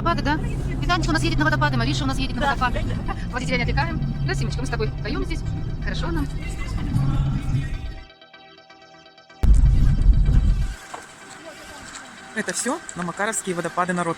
водопады, да? Виталичка у нас едет на водопады, Мариша у нас едет на водопады. Водителя не отвлекаем. Да, Симочка, мы с тобой вдвоем здесь. Хорошо нам. Это все на Макаровские водопады, народ.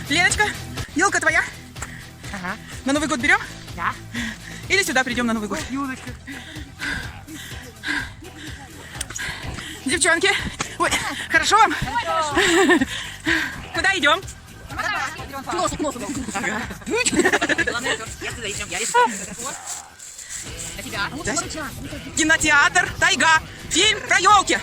Леночка, елка твоя? Ага. На Новый год берем? Да. Или сюда придем на Новый год? Юлочка. Девчонки, ой, хорошо вам? Куда идем? К носу, к носу. Ага. Кинотеатр «Тайга». Фильм про елки.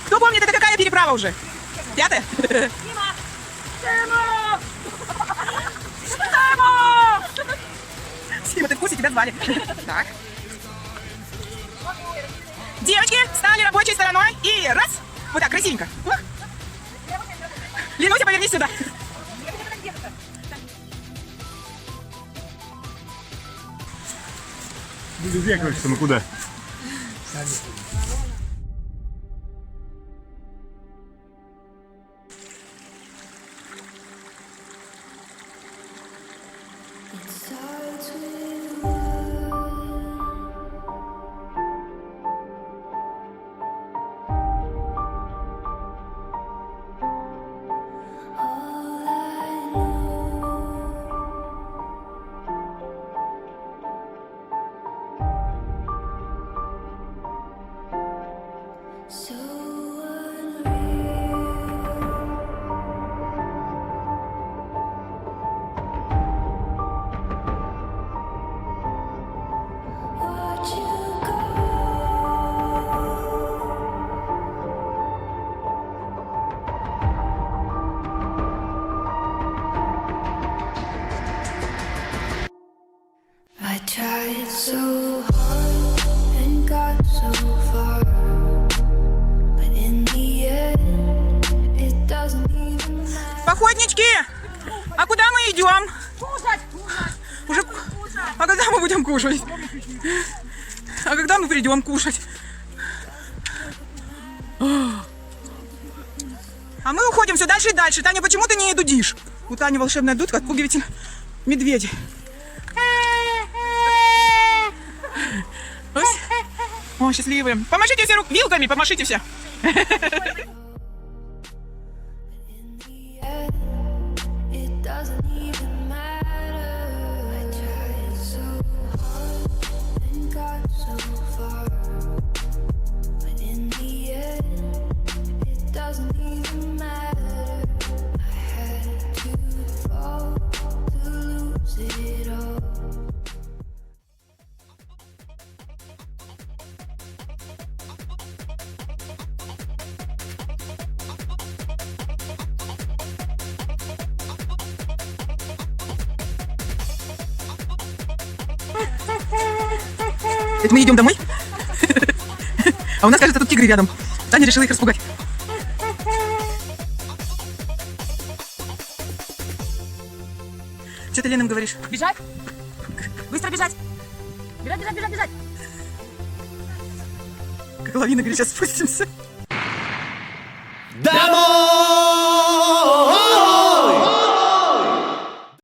Кто помнит, это какая переправа уже? 5-я? Сима, ты в курсе, тебя звали. Так. Девочки, встали рабочей стороной и раз. Вот так, красивенько. Ленуся, повернись сюда. Друзья, короче, мы куда? I tried so hard and got so far, but in the end, it doesn't even matter. Походнички, а куда мы идем? Уже... А когда мы будем кушать? А когда мы придем кушать? А мы уходим все дальше и дальше. Таня, почему ты не дудишь? У Тани волшебная дудка, отпугиватель медведей. О, счастливые. Помашите все вилками, помашите все. In the end, it doesn't even matter. I tried so hard and got so far, but in the end, it doesn't even matter. I had to fall to lose it all. Это мы идем домой? А у нас, кажется, тут тигры рядом. Таня решила их распугать. Что ты, Ленам, говоришь? Бежать? Быстро бежать. Бежать, бежать, бежать, бежать. Как лавина, говорит, сейчас спустимся. Домой!